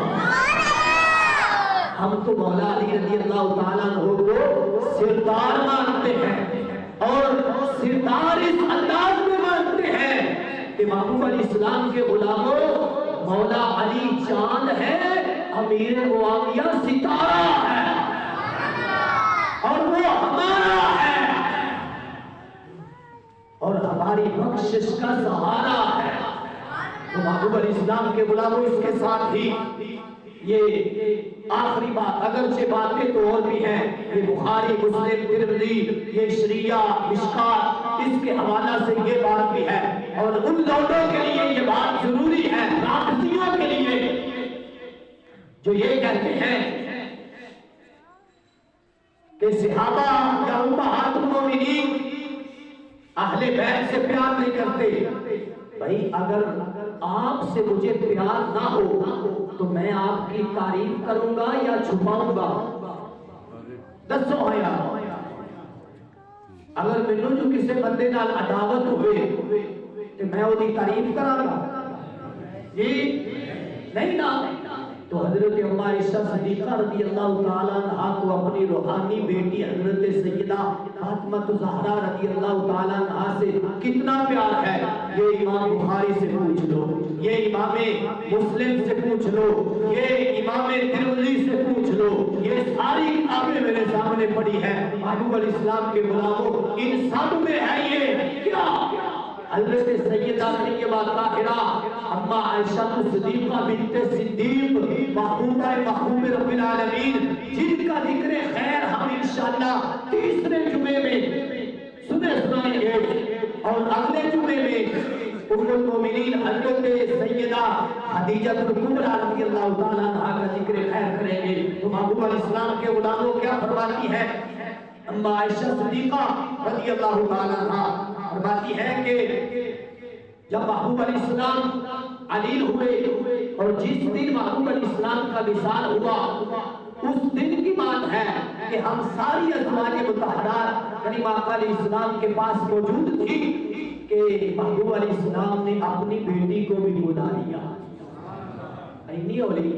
ہم تو مولا علی رضی اللہ تعالیٰ عنہ کو سردار مانتے ہیں اور سردار اس انداز میں مانتے ہیں کہ محبوب علیہ السلام کے غلاموں مولا علی چاند ہے، امیر معاویہ ستارہ ہے اور وہ ہمارا ہے اور ہماری بخشش کا سہارا ہے۔ تو محبوب علیہ السلام کے غلاموں اس کے ساتھ ہی یہ آخری بات، اگرچہ باتیں تو اور بھی ہیں، یہ بخاری مسلم ترمذی یہ شریعہ مشکات اس کے حوالہ سے یہ بات بھی ہے، اور ان لوگوں کے لیے یہ بات ضروری ہے، رافضیوں کے لیے جو یہ کہتے ہیں کہ صحابہ یا امہات المومنین اہل بیت سے پیار نہیں کرتے۔ بھائی اگر آپ سے مجھے پیار نہ ہو تو میں آپ کی تعریف کروں گا یا چھپاؤں گا؟ دسو ہے اگر مینوں جو کسی بندے نال عداوت ہوئے تو میں وہ دی تعریف کراں گا؟ جی نہیں نا۔ تو حضرت ام عائشہ صدیقہ رضی اللہ تعالیٰ عنہ کو اپنی روحانی بیٹی حضرت سیدہ فاطمہ الزہرا رضی اللہ تعالیٰ عنہ سے کتنا پیار ہے یہ امام بخاری سے پوچھ لو، یہ امام مسلم سے پوچھ لو، یہ امام ترمذی سے پوچھ لو، یہ ساری کتابیں میرے سامنے پڑی ہیں۔ محبوب علیہ السلام کے غلاموں ان سب میں ہے یہ کیا؟ حضرت سیدہ طیبہ طاہرہ اما عائشہ صدیقہ بنت صدیق محبوبہ محبوب رب العالمین جن کا ذکر خیر ہم انشاءاللہ تیسرے جمعے میں سنائیں گے، اور اگلے جمعے میں ام المومنین حضرت سیدہ خدیجہ الکبریٰ رضی اللہ تعالیٰ عنہا کا ذکر خیر کریں گے۔ تو محبوب علیہ السلام کے غلاموں کیا فرماتی ہے اما عائشہ صدیقہ رضی اللہ تعالیٰ عنہا فرماتی ہے کہ جب محبوب علیہ السلام علیل ہوئے اور جس دن محبوب علیہ السلام کا وصال ہوا اس دن کی بات ہے کہ ہم ساری ازواج مطہرات کریم آقا علیہ السلام کے پاس موجود تھی کہ محبوب علیہ السلام نے اپنی بیٹی کو بھی بلا لیا. نہیں ہو رہی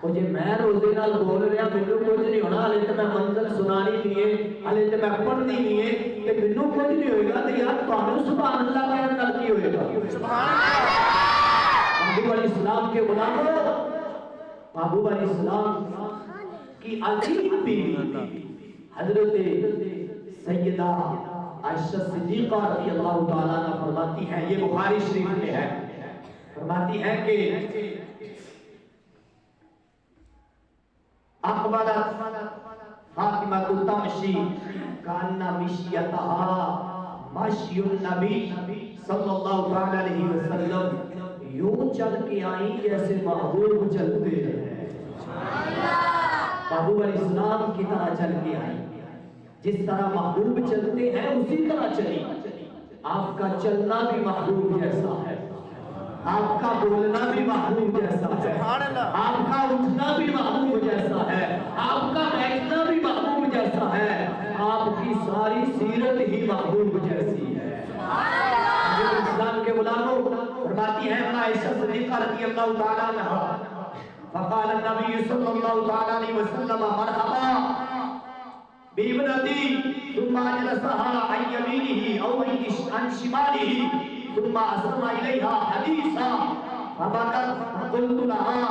مجھے میں روزے نال بول رہا مینوں کچھ نہیں ہونا ہلے تے میں منزل سنانی نہیں ہے ہلے تے میں پڑھنی نہیں ہے تے مینوں کچھ نہیں ہوئے گا تے یار تانوں سبحان اللہ کہن نال کی ہوئے گا. سبحان اللہ. محبوب علیہ السلام کے غلاموں محبوب علیہ السلام کی عظیم بیوی حضرت سیدہ عائشہ صدیقہ رضی اللہ تعالیٰ عنہ فرماتی ہے, یہ بخاری شریف میں ہے, فرماتی ہے کہ اقبلت فاطمہ تمشی کاننا مشیتہا مشی النبی صلی اللہ علیہ وسلم, یوں چل کے آئیں جیسے محبوب چلتے ہیں. محبوب علیہ السلام کی طرح چل کے آئیں, جس طرح محبوب چلتے ہیں اسی طرح چلی. آپ کا چلنا بھی محبوب جیسا ہے, آپ کا بولنا بھی محبوب جیسا ہے, آپ کا اٹھنا بھی محبوب جیسا ہے, آپ کا بیٹھنا بھی محبوب جیسا ہے, آپ کی ساری سیرت ہی محبوب جیسی ہے. اسلام کے غلاموں فرماتی ہے عائشہ صدیقہ رضی اللہ تعالیٰ عنہا, فقال النبی صلی اللہ تعالیٰ علیہ وسلم مرحبا بابنتی ثم اجلسها عن يمينه او عن شماله ثم اسر اليها حديثا فبكت فقلت لها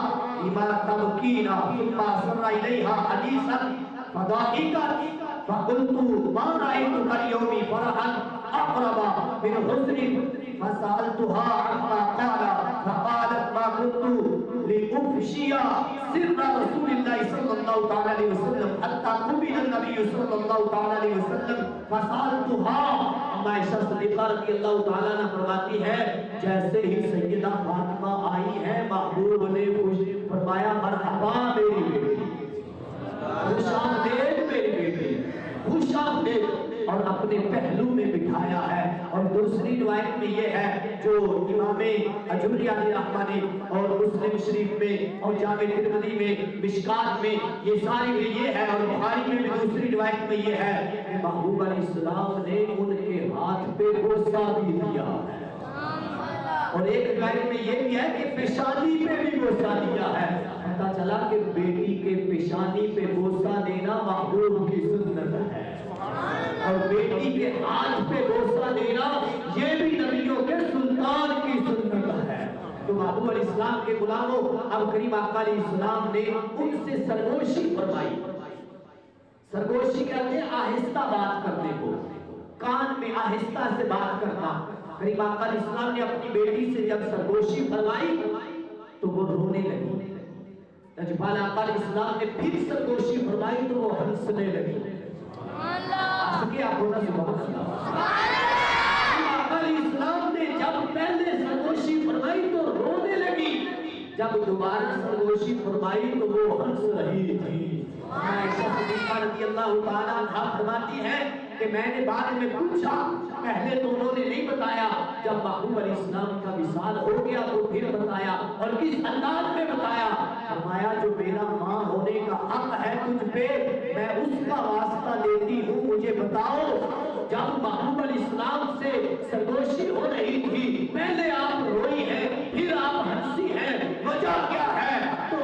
لما تبكين ثم اسر اليها حديثا فضحكت فقلت ما رايتك اليوم فرحا اقرب من حزن فسالتها عما قال فقالت ما كنت لافشي سر رسول الله صلى الله تعالى عليه وسلم حتى قبل النبي صلى الله تعالى عليه وسلم فسالتها. عائشہ صدیقہ رضی اللہ تعالیٰ عنہ فرماتی ہے جیسے ہی سیدہ فاطمہ آئی ہے محبوب نے فرمایا مرحبا میری بیٹی, خوش آمدید میری بیٹی, خوش آمدید, اور اپنے پہلو میں بٹھایا ہے. اور دوسری روایت میں یہ ہے جو امام اجوری علیہ رحمہ نے اور مسلم شریف میں اور جامع ترمذی میں مشکات میں یہ ساری میں یہ ہے, اور بخاری میں بھی دوسری روایت میں یہ ہے کہ محبوب علیہ السلام نے ان کے ہاتھ پہ بوسہ بھی دیا ہے, اور ایک روایت میں یہ بھی ہے کہ پیشانی پہ بھی بوسہ دیا ہے. پتہ چلا کہ بیٹی کے پیشانی پہ بوسہ دینا محبوب کی سنت ہے, اور بیٹی کے ہاتھ پہ بوسہ دینا یہ بھی نبیوں کے سلطان کی سنت ہے. تو محبوب علیہ السلام کے غلاموں اب کریم آقا علیہ السلام نے ان سے سرگوشی فرمائی. سرگوشی کہتے ہیں آہستہ بات کرنے کو, کان میں آہستہ سے بات کرنا. کریم آقا علیہ السلام نے اپنی بیٹی سے جب سرگوشی فرمائی تو وہ رونے لگی. جب آقا علیہ السلام نے پھر سرگوشی فرمائی تو وہ ہنسنے لگی. آقا علیہ السلام نے جب پہلے سرگوشی فرمائی تو رونے لگی, جب دوبارہ سرگوشی فرمائی تو وہ ہنس رہی تھی. عائشہ صدیقہ رضی اللہ تعالیٰ عنہا فرماتی ہے کہ میں نے بعد میں پوچھا, پہلے تو انہوں نے نہیں بتایا, جب محبوب علیہ السلام کا وصال ہو گیا تو پھر بتایا, اور کس انداز میں بتایا. فرمایا جو میرا ماں ہونے کا حق ہے تجھ پہ میں اس کا واسطہ لیتی ہوں, مجھے بتاؤ جب محبوب علیہ السلام سے سرگوشی ہو رہی تھی پہلے آپ روئی ہیں پھر آپ ہنسی ہیں, وجہ کیا ہے؟ تو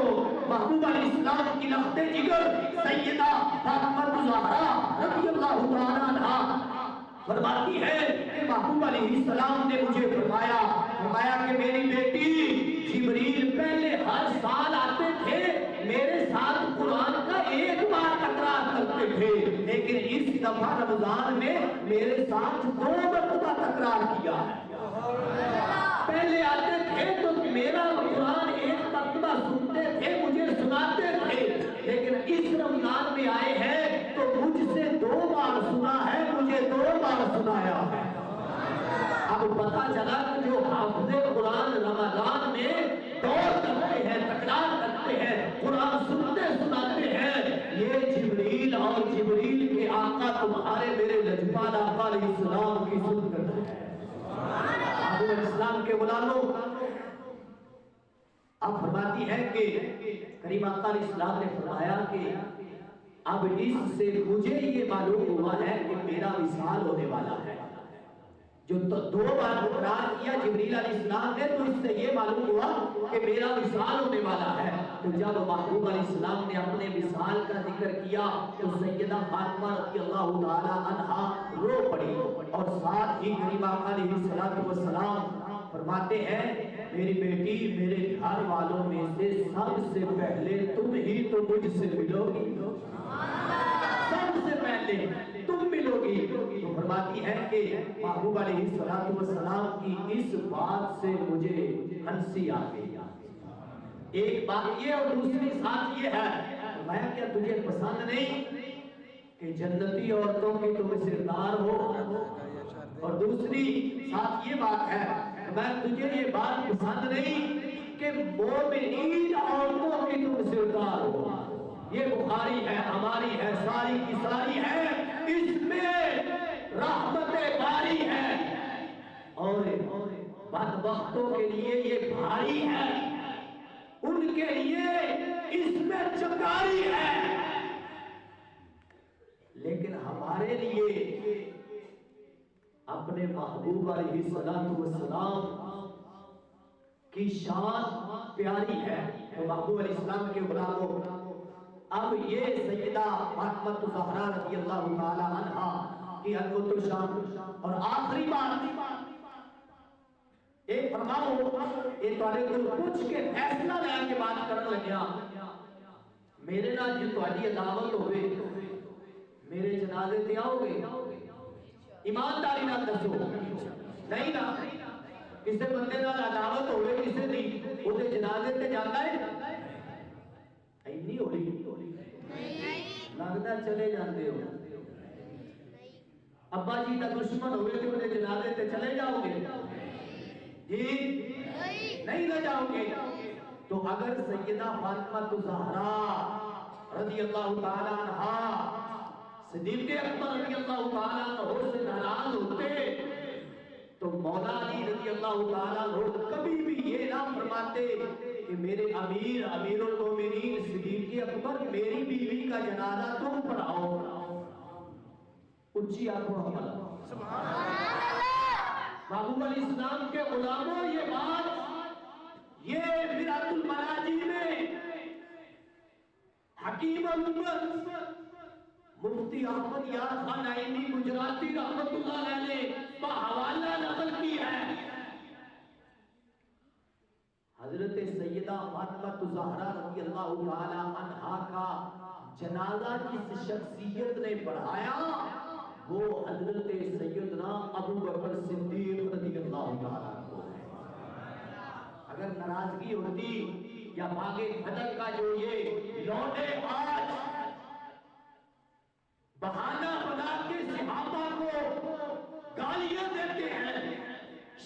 محبوب علیہ السلام کی لخت جگر سیدہ فاطمہ الزہرا رضی اللہ تعالیٰ عنہا فرماتی ہے کہ محبوب علیہ السلام نے مجھے فرمایا کہ میری بیٹی جبریل پہلے ہر سال آتے تھے میرے ساتھ قرآن کا ایک بار تکرار کرتے تھے, لیکن اس دفعہ رمضان میں میرے ساتھ 2 مرتبہ تکرار کیا ہے. پہلے آتے تھے تو میرا قرآن ایک مرتبہ سنتے تھے, مجھے سناتے تھے, لیکن اس رمضان میں آئے ہیں تو مجھ سے 2 بار سنا ہے, مجھے 2 بار سنایا ہے. اب پتہ چلا کہ جو حافظ قرآن رمضان میں دور کرتے ہیں, تکرار کرتے ہیں, قرآن سنتے سناتے ہیں, یہ جبریل اور جبریل کے آقا تمہارے میرے لجپال آقا علیہ السلام کی سنت ہے. محبوب علیہ السلام کے غلاموں اب فرماتی ہے کہ کریم آقا علیہ السلام نے فرمایا کہ اب اس سے مجھے یہ معلوم ہوا ہے کہ میرا وصال ہونے والا ہے. جو دو بار اقرار کیا جبریل علیہ السلام نے تو اس سے یہ معلوم ہوا کہ میرا وصال ہونے والا ہے. تو جب محبوب علیہ السلام نے اپنے وصال کا ذکر کیا تو سیدہ فاطمہ رضی اللہ تعالی عنہا رو پڑی اور ساتھ ہی کریم آقا علیہ السلام فرماتے ہیں میری بیٹی میرے گھر والوں میں سے سب سے پہلے تم ہی تو مجھ سے ملو گی، سب سے پہلے تم ملو گی. تو فرماتی ہے کہ محبوب علیہ السلام کی اس بات سے مجھے ہنسی آ گئی. ایک بات یہ اور دوسری ساتھ یہ ہے میں کیا تجھے پسند نہیں کہ جنتی عورتوں کی تم سردار ہو، اور دوسری ساتھ یہ بات ہے میں تجھے یہ بات پسند نہیں کہ مومنین عورتوں کی تم سردار ہو. یہ بخاری ہے ہماری ہے ساری کی ساری ہے، اس میں رحمت باری ہے اور بدبختوں کے لیے یہ بھاری ہے، ان کے لیے اس میں چکاری ہے. لیکن ہمارے لیے اپنے محبوب علیہ السلام کی شان پیاری ہے. تو محبوب علیہ السلام کے غلاموں اب یہ سیدہ فاطمہ الزہرا رضی اللہ تعالی عنہا کی عظمت و شان. اور آخری بات ایک فرماؤ یہ تواڈے کول پوچھ کے فیصلہ لے کے بات کرن لگیا میرے نال جو تواڈی دعوت ہوے میرے جنازے تے آؤ گے؟ ایمانداری نال دسو. نہیں نا کسے بندے نال عداوت ہوے کسے دی اودے جنازے تے جاندا ہے؟ اینی ہولی لگدا چلے جاندے ہو. ابا جی دا دشمن ہوے تے اودے جنازے تے چلے جاؤ گے؟ جی نہیں نہ جاؤ گے. تو اگر سیدہ فاطمہ الزہرا رضی اللہ تعالی عنہا صدیق اکبر رضی اللہ تعالی عنہ سے ناراض ہوتے تو مولا علی رضی اللہ تعالی عنہ کبھی بھی یہ نہ فرماتے کہ میرے امیر المومنین صدیق اکبر میری بیوی کا جنازہ تم پڑھاؤ. اونچی آنکھوں حوالہ سبحان اللہ. محبوب علیہ السلام کے غلاموں یہ بات یہ مرات المناجی میں حکیم الامت مفتی احمد یار خان نعیمی گجراتی رحمت اللہ علیہ نے بحوالہ نقل کی ہے. حضرت سیدہ فاطمہ الزہرا رضی اللہ تعالی عنہا کا جنازہ جس شخصیت نے پڑھایا وہ حضرت سیدنا ابو بکر صدیق رضی اللہ تعالی عنہ ہے. اگر ناراضگی ہوتی یا باغے فدق کا جو یہ لوٹے آج بہانہ بنا کے صحابہ کو گالیاں دیتے ہیں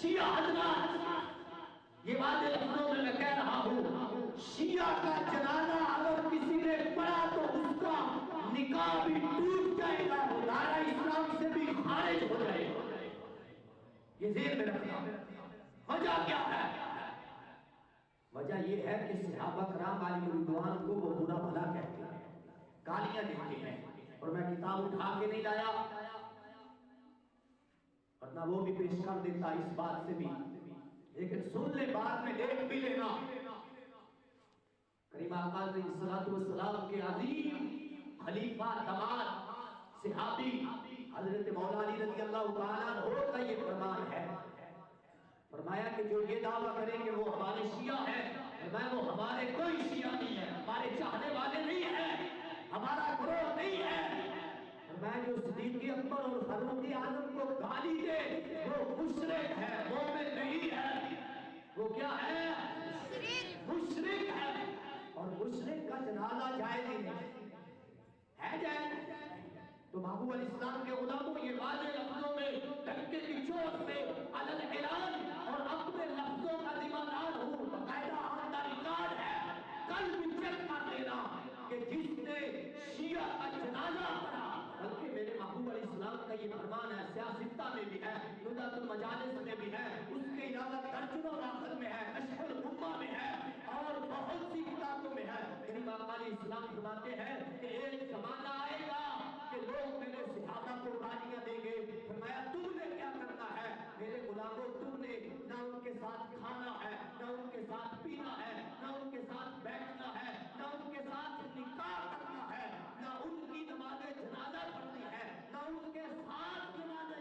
شیعہ حضرات، یہ بات لفظوں میں کہہ رہا ہوں، شیعہ کا جنازہ اگر کسی نے پڑھا تو اس کا نکاح بھی ٹوٹ جائے گا، وہ دائرہ اسلام سے بھی خارج ہو جائے گا. یہ ذہن میں رکھنا. وجہ کیا ہے؟ وجہ یہ ہے کہ صحابہ کرام علیہ رضوان کو وہ برا بھلا کہتے ہیں، گالیاں دیتے ہیں. اور میں کتاب اٹھا کے نہیں لایا ورنہ وہ بھی پیش کر دیتا اس بات سے بھی، لیکن سن لے بعد میں دیکھ بھی لینا. کریم آقا علیہ السلام کے عظیم خلیفہ دماد صحابی حضرت مولا علی رضی اللہ تعالیٰ عنہ کا یہ فرمان ہے. فرمایا کہ جو یہ دعویٰ کریں کہ وہ ہمارے شیعہ ہیں، میں وہ ہمارے کوئی شیعہ نہیں ہے، ہمارے چاہنے والے نہیں ہیں، ہمارا گروہ نہیں ہے. میں جو صدیق اکبر اور فاروق اعظم کو گالی دے وہ مشرک ہے، مومن نہیں ہے. وہ کیا ہے؟ مشرک ہے. اور مشرک کا جنازہ جائز ہی نہیں ہے. جائز تو محبوب علیہ السلام کے غلاموں یہ واضح لفظوں میں ڈنکے کی چوٹ میں علل اعلان اور اپنے لفظوں کا ذمہ دار ہوں، باقاعدہ آمدہ ریکارڈ ہے، کل بھی چیک کر لینا کہ جس نے شیعہ کا جنازہ پڑھا، بلکہ میرے محبوب علیہ السلام کا یہ فرمان ہے، سیاستہ میں بھی ہے، نودات المجالس میں بھی ہے، اس کے علاوہ ترجمہ داخل میں ہے، اشہر الامہ میں ہے اور بہت سی کتابوں میں ہے. میری آقا علیہ السلام فرماتے ہیں کہ ایک زمانہ آئے گا کہ لوگ میرے صحابہ کو گالیاں دیں گے. فرمایا تم نے کیا کرنا ہے میرے غلاموں؟ تم نے نہ ان کے ساتھ کھانا ہے، نہ ان کے ساتھ پینا ہے، نہ ان کے ساتھ بیٹھنا ہے، نہ ان کے ساتھ نکاح کرنا ہے، نہ ان کی نماز جنازہ پڑھنی ہے، نہ ان کے ساتھ جنازہ